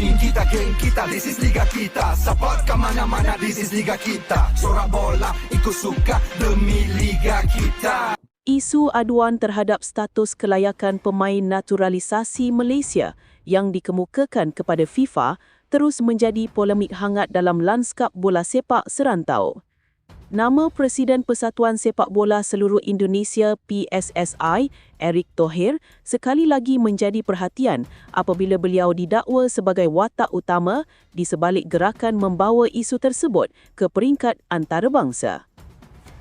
team kita, geng kita, this is liga kita. Support ke mana-mana, this is liga kita. Sorak bola, ikut suka demi liga kita. Isu aduan terhadap status kelayakan pemain naturalisasi Malaysia yang dikemukakan kepada FIFA terus menjadi polemik hangat dalam lanskap bola sepak serantau. Nama Presiden Persatuan Sepak Bola Seluruh Indonesia PSSI, Erick Thohir, sekali lagi menjadi perhatian apabila beliau didakwa sebagai watak utama di sebalik gerakan membawa isu tersebut ke peringkat antarabangsa.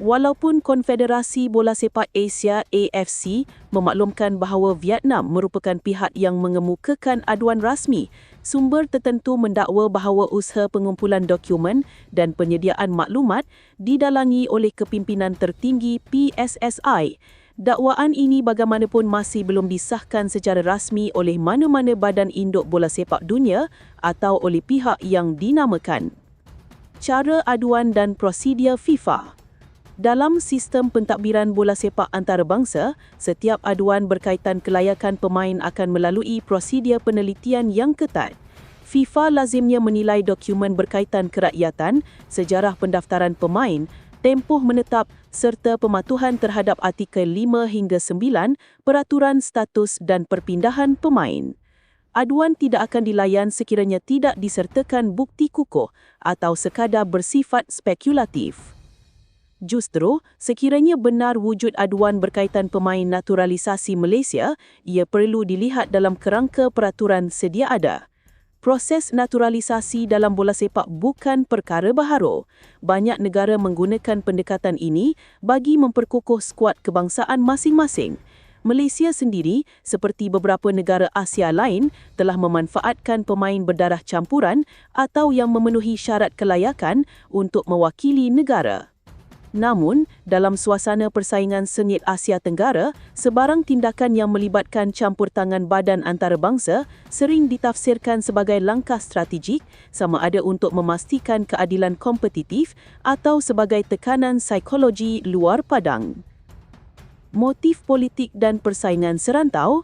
Walaupun Konfederasi Bola Sepak Asia AFC memaklumkan bahawa Vietnam merupakan pihak yang mengemukakan aduan rasmi, sumber tertentu mendakwa bahawa usaha pengumpulan dokumen dan penyediaan maklumat didalangi oleh kepimpinan tertinggi PSSI. Dakwaan ini bagaimanapun masih belum disahkan secara rasmi oleh mana-mana badan induk bola sepak dunia atau oleh pihak yang dinamakan. Cara aduan dan prosedur FIFA. Dalam sistem pentadbiran bola sepak antarabangsa, setiap aduan berkaitan kelayakan pemain akan melalui prosedur penelitian yang ketat. FIFA lazimnya menilai dokumen berkaitan kerakyatan, sejarah pendaftaran pemain, tempoh menetap serta pematuhan terhadap artikel 5 hingga 9 Peraturan Status dan Perpindahan Pemain. Aduan tidak akan dilayan sekiranya tidak disertakan bukti kukuh atau sekadar bersifat spekulatif. Justru, sekiranya benar wujud aduan berkaitan pemain naturalisasi Malaysia, ia perlu dilihat dalam kerangka peraturan sedia ada. Proses naturalisasi dalam bola sepak bukan perkara baharu. Banyak negara menggunakan pendekatan ini bagi memperkukuh skuad kebangsaan masing-masing. Malaysia sendiri, seperti beberapa negara Asia lain, telah memanfaatkan pemain berdarah campuran atau yang memenuhi syarat kelayakan untuk mewakili negara. Namun, dalam suasana persaingan sengit Asia Tenggara, sebarang tindakan yang melibatkan campur tangan badan antarabangsa sering ditafsirkan sebagai langkah strategik sama ada untuk memastikan keadilan kompetitif atau sebagai tekanan psikologi luar padang. Motif politik dan persaingan serantau.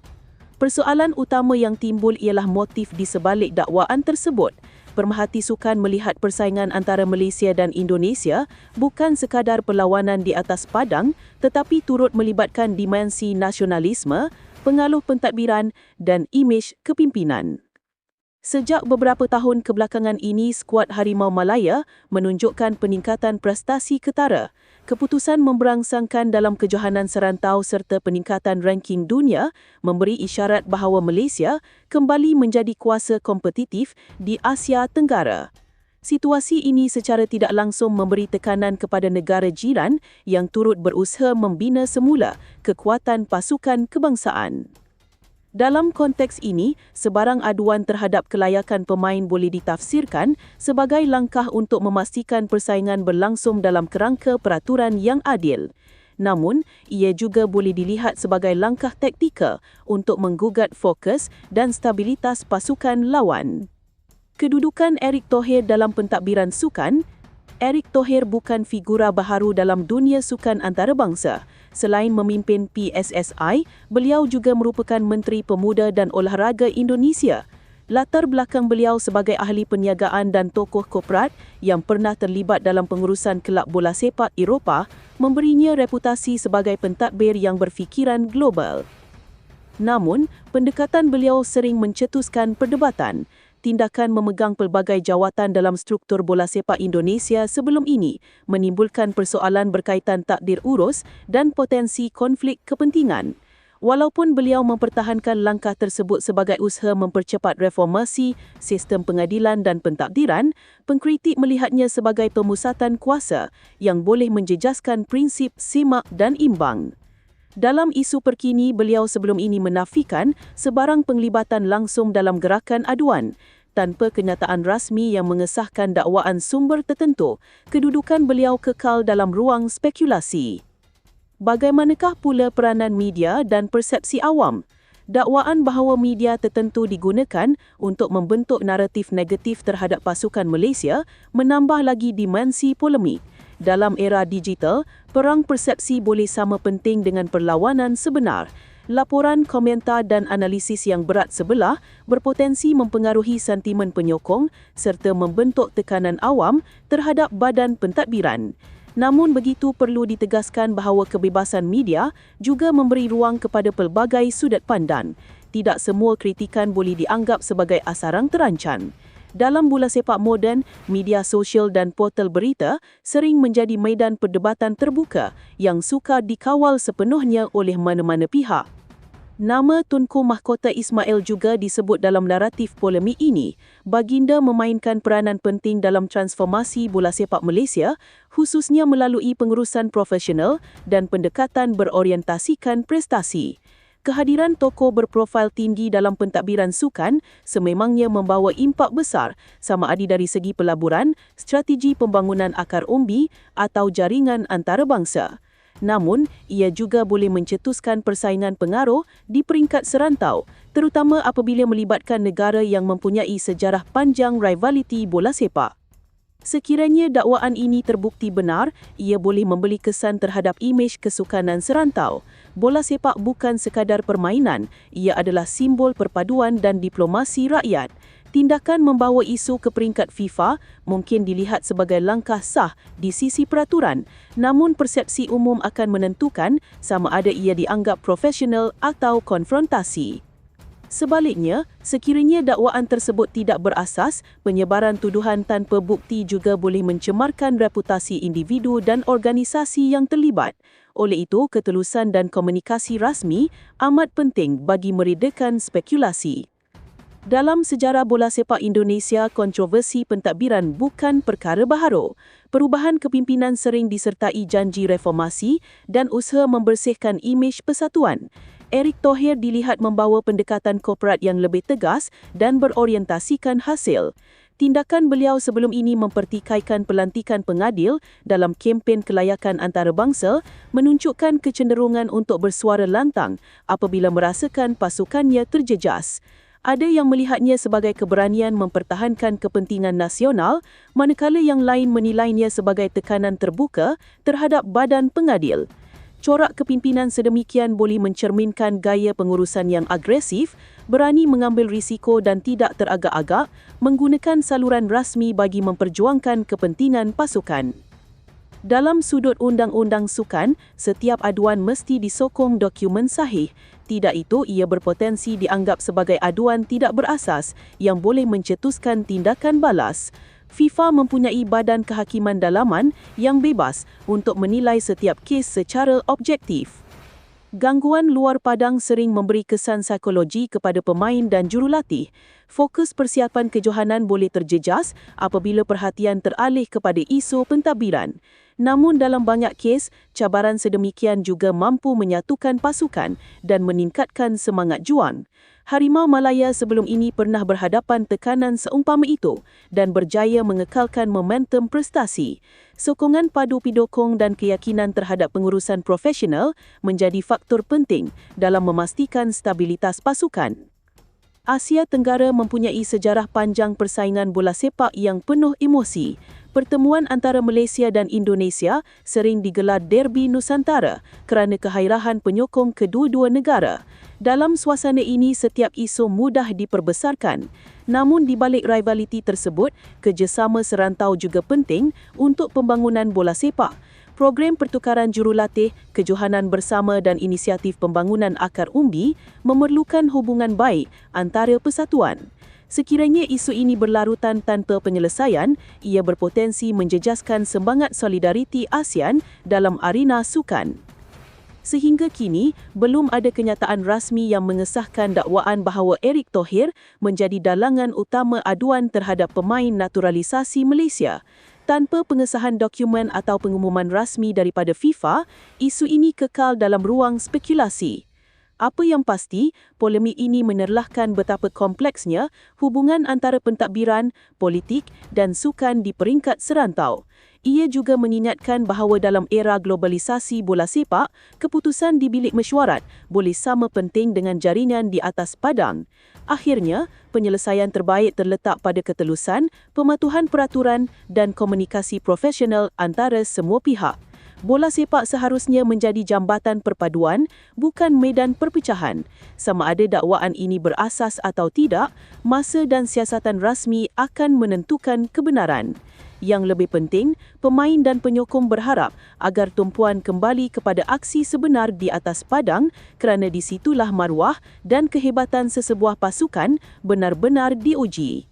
Persoalan utama yang timbul ialah motif di sebalik dakwaan tersebut. Pemerhati sukan melihat persaingan antara Malaysia dan Indonesia bukan sekadar perlawanan di atas padang tetapi turut melibatkan dimensi nasionalisme, pengaruh pentadbiran dan imej kepimpinan. Sejak beberapa tahun kebelakangan ini, skuad Harimau Malaya menunjukkan peningkatan prestasi ketara. Keputusan memberangsangkan dalam kejohanan serantau serta peningkatan ranking dunia memberi isyarat bahawa Malaysia kembali menjadi kuasa kompetitif di Asia Tenggara. Situasi ini secara tidak langsung memberi tekanan kepada negara jiran yang turut berusaha membina semula kekuatan pasukan kebangsaan. Dalam konteks ini, sebarang aduan terhadap kelayakan pemain boleh ditafsirkan sebagai langkah untuk memastikan persaingan berlangsung dalam kerangka peraturan yang adil. Namun, ia juga boleh dilihat sebagai langkah taktikal untuk menggugat fokus dan stabilitas pasukan lawan. Kedudukan Erick Thohir dalam pentadbiran sukan. Erick Thohir bukan figura baharu dalam dunia sukan antarabangsa. Selain memimpin PSSI, beliau juga merupakan Menteri Pemuda dan Olahraga Indonesia. Latar belakang beliau sebagai ahli perniagaan dan tokoh korporat yang pernah terlibat dalam pengurusan kelab bola sepak Eropah memberinya reputasi sebagai pentadbir yang berfikiran global. Namun, pendekatan beliau sering mencetuskan perdebatan. Tindakan memegang pelbagai jawatan dalam struktur bola sepak Indonesia sebelum ini menimbulkan persoalan berkaitan takdir urus dan potensi konflik kepentingan. Walaupun beliau mempertahankan langkah tersebut sebagai usaha mempercepat reformasi sistem pengadilan dan pentadbiran, pengkritik melihatnya sebagai pemusatan kuasa yang boleh menjejaskan prinsip simak dan imbang. Dalam isu perkini, beliau sebelum ini menafikan sebarang penglibatan langsung dalam gerakan aduan. Tanpa kenyataan rasmi yang mengesahkan dakwaan sumber tertentu, kedudukan beliau kekal dalam ruang spekulasi. Bagaimanakah pula peranan media dan persepsi awam? Dakwaan bahawa media tertentu digunakan untuk membentuk naratif negatif terhadap pasukan Malaysia menambah lagi dimensi polemik. Dalam era digital, perang persepsi boleh sama penting dengan perlawanan sebenar. Laporan, komentar dan analisis yang berat sebelah berpotensi mempengaruhi sentimen penyokong serta membentuk tekanan awam terhadap badan pentadbiran. Namun begitu perlu ditegaskan bahawa kebebasan media juga memberi ruang kepada pelbagai sudut pandang. Tidak semua kritikan boleh dianggap sebagai asarang terancam. Dalam bola sepak moden, media sosial dan portal berita sering menjadi medan perdebatan terbuka yang sukar dikawal sepenuhnya oleh mana-mana pihak. Nama Tunku Mahkota Ismail juga disebut dalam naratif polemik ini. Baginda memainkan peranan penting dalam transformasi bola sepak Malaysia, khususnya melalui pengurusan profesional dan pendekatan berorientasikan prestasi. Kehadiran tokoh berprofil tinggi dalam pentadbiran sukan sememangnya membawa impak besar sama ada dari segi pelaburan, strategi pembangunan akar umbi atau jaringan antarabangsa. Namun, ia juga boleh mencetuskan persaingan pengaruh di peringkat serantau, terutama apabila melibatkan negara yang mempunyai sejarah panjang rivaliti bola sepak. Sekiranya dakwaan ini terbukti benar, ia boleh memberi kesan terhadap imej kesukanan serantau. Bola sepak bukan sekadar permainan, ia adalah simbol perpaduan dan diplomasi rakyat. Tindakan membawa isu ke peringkat FIFA mungkin dilihat sebagai langkah sah di sisi peraturan, namun persepsi umum akan menentukan sama ada ia dianggap profesional atau konfrontasi. Sebaliknya, sekiranya dakwaan tersebut tidak berasas, penyebaran tuduhan tanpa bukti juga boleh mencemarkan reputasi individu dan organisasi yang terlibat. Oleh itu, ketelusan dan komunikasi rasmi amat penting bagi meredakan spekulasi. Dalam sejarah bola sepak Indonesia, kontroversi pentadbiran bukan perkara baharu. Perubahan kepimpinan sering disertai janji reformasi dan usaha membersihkan imej persatuan. Erick Thohir dilihat membawa pendekatan korporat yang lebih tegas dan berorientasikan hasil. Tindakan beliau sebelum ini mempertikaikan pelantikan pengadil dalam kempen kelayakan antarabangsa menunjukkan kecenderungan untuk bersuara lantang apabila merasakan pasukannya terjejas. Ada yang melihatnya sebagai keberanian mempertahankan kepentingan nasional, manakala yang lain menilainya sebagai tekanan terbuka terhadap badan pengadil. Corak kepimpinan sedemikian boleh mencerminkan gaya pengurusan yang agresif, berani mengambil risiko dan tidak teragak-agak, menggunakan saluran rasmi bagi memperjuangkan kepentingan pasukan. Dalam sudut undang-undang sukan, setiap aduan mesti disokong dokumen sahih. Tidak itu, ia berpotensi dianggap sebagai aduan tidak berasas yang boleh mencetuskan tindakan balas. FIFA mempunyai badan kehakiman dalaman yang bebas untuk menilai setiap kes secara objektif. Gangguan luar padang sering memberi kesan psikologi kepada pemain dan jurulatih. Fokus persiapan kejohanan boleh terjejas apabila perhatian teralih kepada isu pentadbiran. Namun dalam banyak kes, cabaran sedemikian juga mampu menyatukan pasukan dan meningkatkan semangat juang. Harimau Malaya sebelum ini pernah berhadapan tekanan seumpama itu dan berjaya mengekalkan momentum prestasi. Sokongan padu pidokong dan keyakinan terhadap pengurusan profesional menjadi faktor penting dalam memastikan stabilitas pasukan. Asia Tenggara mempunyai sejarah panjang persaingan bola sepak yang penuh emosi. Pertemuan antara Malaysia dan Indonesia sering digelar derby Nusantara kerana kehairahan penyokong kedua-dua negara. Dalam suasana ini, setiap isu mudah diperbesarkan. Namun di balik rivaliti tersebut, kerjasama serantau juga penting untuk pembangunan bola sepak. Program pertukaran jurulatih, kejohanan bersama dan inisiatif pembangunan akar umbi memerlukan hubungan baik antara persatuan. Sekiranya isu ini berlarutan tanpa penyelesaian, ia berpotensi menjejaskan semangat solidariti ASEAN dalam arena sukan. Sehingga kini, belum ada kenyataan rasmi yang mengesahkan dakwaan bahawa Erick Thohir menjadi dalangan utama aduan terhadap pemain naturalisasi Malaysia. Tanpa pengesahan dokumen atau pengumuman rasmi daripada FIFA, isu ini kekal dalam ruang spekulasi. Apa yang pasti, polemik ini menerlahkan betapa kompleksnya hubungan antara pentadbiran, politik dan sukan di peringkat serantau. Ia juga mengingatkan bahawa dalam era globalisasi bola sepak, keputusan di bilik mesyuarat boleh sama penting dengan jaringan di atas padang. Akhirnya, penyelesaian terbaik terletak pada ketelusan, pematuhan peraturan dan komunikasi profesional antara semua pihak. bola sepak seharusnya menjadi jambatan perpaduan, bukan medan perpecahan. Sama ada dakwaan ini berasas atau tidak, masa dan siasatan rasmi akan menentukan kebenaran. Yang lebih penting, pemain dan penyokong berharap agar tumpuan kembali kepada aksi sebenar di atas padang kerana di situlah maruah dan kehebatan sesebuah pasukan benar-benar diuji.